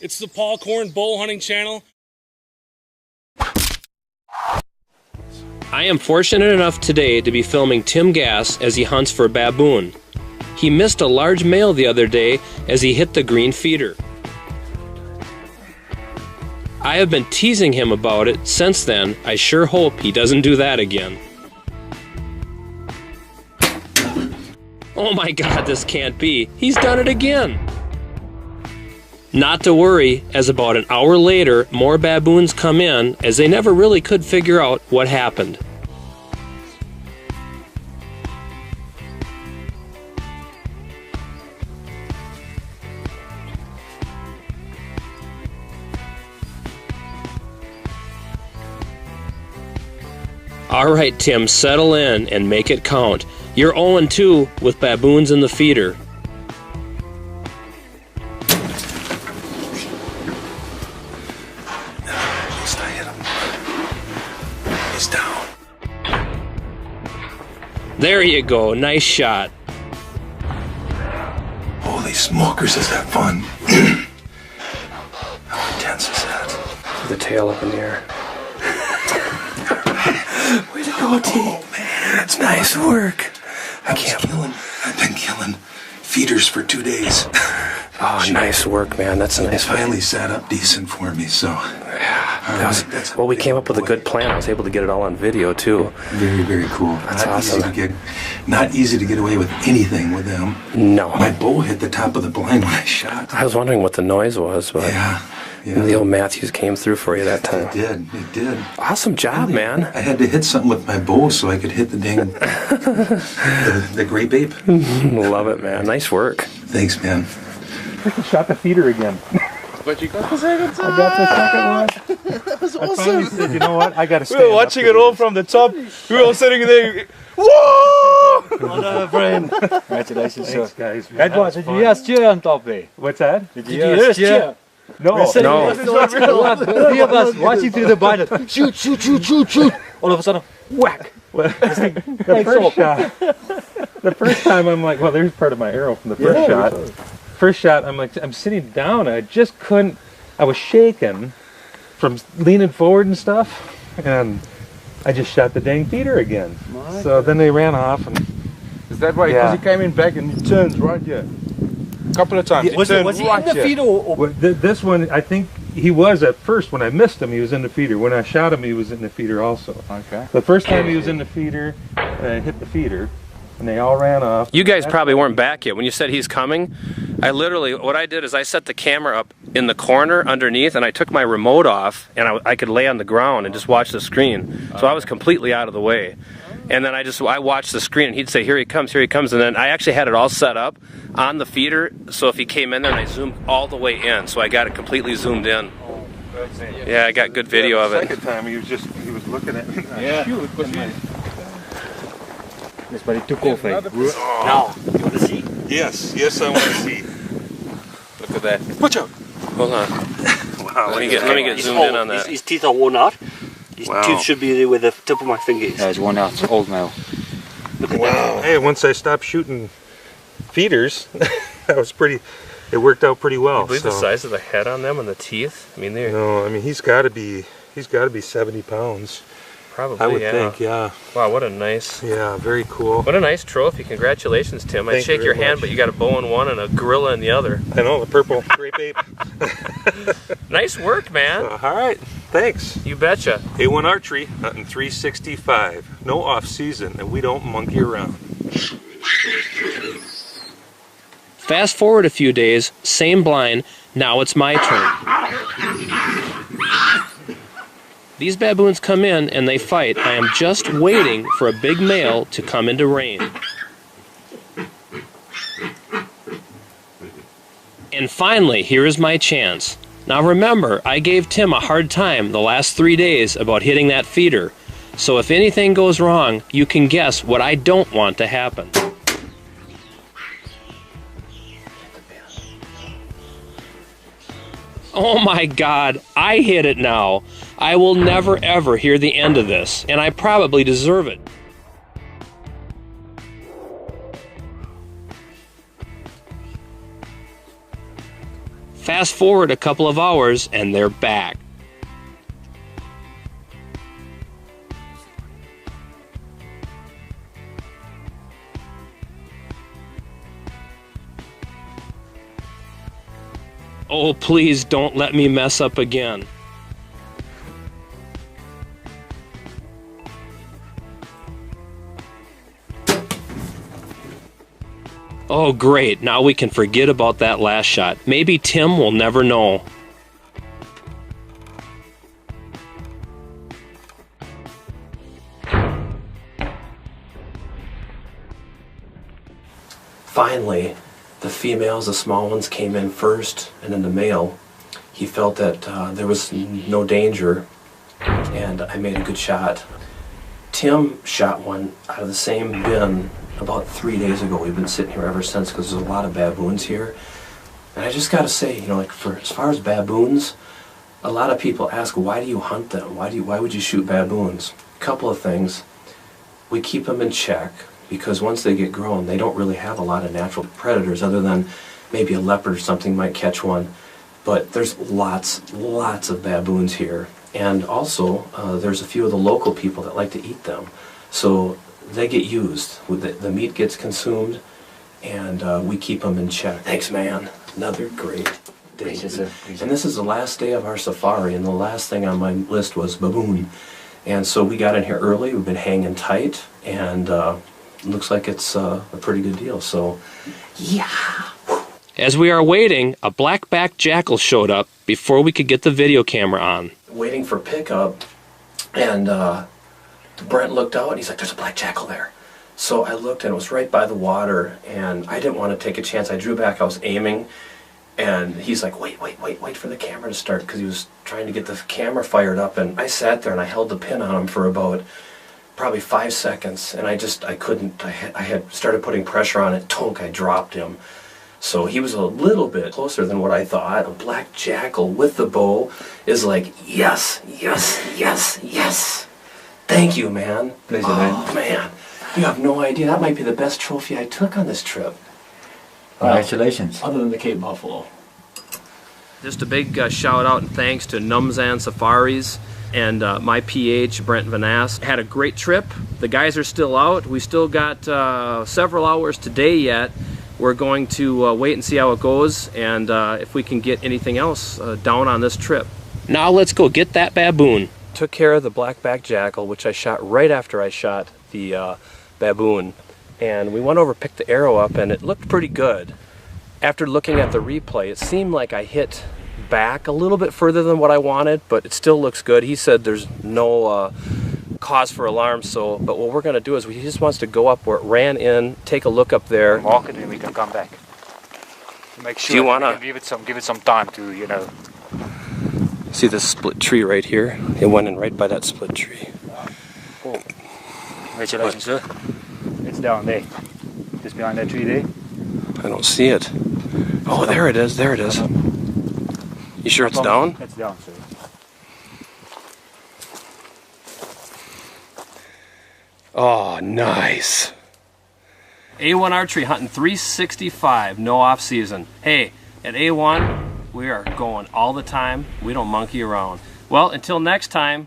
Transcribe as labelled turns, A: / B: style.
A: It's the Paul Corn Bull Hunting Channel.
B: I am fortunate enough today to be filming Tim Gass as he hunts for baboon. He missed a large male the other day as he hit the green feeder. I have been teasing him about it since then. I sure hope he doesn't do that again. Oh my God, this can't be. He's done it again. Not to worry, as about an hour later, more baboons come in as they never really could figure out what happened. Alright Tim, settle in and make it count. You're 0-2 with baboons in the feeder. There you go, nice shot.
C: Holy smokers, is that fun? How intense is that?
B: The tail up in the air.
C: Way to go, T. Oh man, it's nice work. I've been killing feeders for 2 days.
B: Oh, nice work, man. That's a nice
C: one. Finally sat up decent for me, so.
B: Yeah, well, we came up with a good plan. I was able to get it all on video, too.
C: Very, very cool.
B: That's awesome.
C: Not easy to get away with anything with them.
B: No.
C: My bow hit the top of the blind when I shot.
B: I was wondering what the noise was, but
C: yeah.
B: The old Matthews came through for you that time.
C: It did.
B: Awesome job, man.
C: I had to hit something with my bow so I could hit the dang the gray babe.
B: Love it, man. Nice work.
C: Thanks, man.
D: Freaking shot the feeder again.
A: But you got the second time.
D: I got the second one.
A: That was awesome.
D: I finally said, you know what? I got to stand
A: We were watching it all from the top. We were all sitting there. Whoa!
E: What a friend. Congratulations,
D: Thanks,
E: sir.
D: guys.
E: Edward, did you hear us cheer on top there?
D: What's that?
E: Did you hear us cheer?
D: No.
E: We're sitting there, three of us watching through the blind. Shoot, shoot, shoot, shoot, shoot. All of a sudden, whack.
D: The first time I'm like, well, there's part of my arrow from the first shot. First shot, I'm like, I'm sitting down. I just couldn't. I was shaking from leaning forward and stuff, and I just shot the dang feeder again. So then they ran off. And
F: is that why? Because he came in back and he turns right here. A couple of times.
E: Was he in the feeder or?
D: This one, I think he was at first. When I missed him, he was in the feeder. When I shot him, he was in the feeder also.
F: Okay.
D: The first time he was in the feeder, I hit the feeder, and they all ran off.
B: You guys probably weren't back yet. When you said he's coming, I literally, what I did is I set the camera up in the corner underneath, and I took my remote off, and I could lay on the ground and just watch the screen. So I was completely out of the way. And then I watched the screen, and he'd say, here he comes, and then I actually had it all set up on the feeder, so if he came in there, and I zoomed all the way in, so I got it completely zoomed in. Yeah, I got good video of it.
D: The second time, he was looking at me.
E: Yeah.
D: Shoot,
E: Yes, but it took off. Now, you want to see?
D: Yes, I want to see.
F: Look at that.
D: Watch out.
B: Hold on.
D: Wow.
B: Let me get zoomed in on that.
E: His teeth are worn out. His tooth should be there where the tip of my finger is.
F: Yeah, it's worn out. It's an old male.
E: Look at that.
D: Hey, once I stopped shooting feeders, it worked out pretty well.
B: Can you believe the size of the head on them and the teeth? I mean, they're...
D: No, I mean, he's got to be 70 pounds.
B: Probably,
D: I would think, yeah.
B: Wow, what a nice...
D: Yeah, very cool.
B: What a nice trophy. Congratulations, Tim. I'd shake your hand, but you got a bow in one and a gorilla in the other.
D: I know, the purple grape ape.
B: Nice work, man.
D: All right, thanks.
B: You betcha.
D: A1 Archery, hunting 365. No off-season, and we don't monkey around.
B: Fast forward a few days, same blind, now it's my turn. These baboons come in and they fight. I am just waiting for a big male to come into range. And finally, here is my chance. Now remember, I gave Tim a hard time the last 3 days about hitting that feeder. So if anything goes wrong, you can guess what I don't want to happen. Oh my God, I hit it now. I will never ever hear the end of this, and I probably deserve it. Fast forward a couple of hours and they're back. Oh, please don't let me mess up again. Oh great, now we can forget about that last shot. Maybe Tim will never know. Finally, the females, the small ones, came in first, and then the male, he felt that there was no danger, and I made a good shot. Tim shot one out of the same bin about 3 days ago. We've been sitting here ever since because there's a lot of baboons here. And I just gotta say, you know, like as far as baboons, a lot of people ask, why do you hunt them? Why would you shoot baboons? A couple of things. We keep them in check because once they get grown, they don't really have a lot of natural predators other than maybe a leopard or something might catch one. But there's lots of baboons here. And also, there's a few of the local people that like to eat them. So they get used. The meat gets consumed, and we keep them in check. Thanks, man. Another great day. And this is the last day of our safari, and the last thing on my list was baboon. And so we got in here early. We've been hanging tight, and looks like it's a pretty good deal. So, yeah. As we are waiting, a black-backed jackal showed up before we could get the video camera on. Waiting for pickup, and Brent looked out and he's like, there's a black jackal there. So I looked and it was right by the water, and I didn't want to take a chance. I drew back, I was aiming, and he's like, wait for the camera to start, because he was trying to get the camera fired up, and I sat there and I held the pin on him for about probably 5 seconds, and I couldn't, I had started putting pressure on it, tonk, I dropped him. So he was a little bit closer than what I thought. A black jackal with the bow is like, yes, yes, yes, yes. Thank you, man.
E: Pleasure,
B: oh, man. You have no idea. That might be the best trophy I took on this trip.
E: Congratulations.
B: Other than the Cape Buffalo. Just a big shout out and thanks to Numzan Safaris and my PH, Brent Vanass. Had a great trip. The guys are still out. We still got several hours today yet. We're going to wait and see how it goes, and if we can get anything else down on this trip. Now let's go get that baboon. Took care of the black-backed jackal, which I shot right after I shot the baboon. And we went over, picked the arrow up, and it looked pretty good. After looking at the replay, it seemed like I hit back a little bit further than what I wanted, but it still looks good. He said there's no cause for alarm, but what we're going to do is he just wants to go up where it ran in, take a look up there.
E: Walk it and we can come back. Make sure
B: do you wanna
E: give it some time to, you know.
B: See this split tree right here? It went in right by that split tree.
E: Oh. Congratulations, sir. It's down there. Just behind that tree there.
B: I don't see it. Oh, there it is. There it is. You sure it's down?
E: It's down, sir.
B: Oh, nice. A1 archery hunting 365, no off season. Hey, at A1, we are going all the time. We don't monkey around. Well, until next time.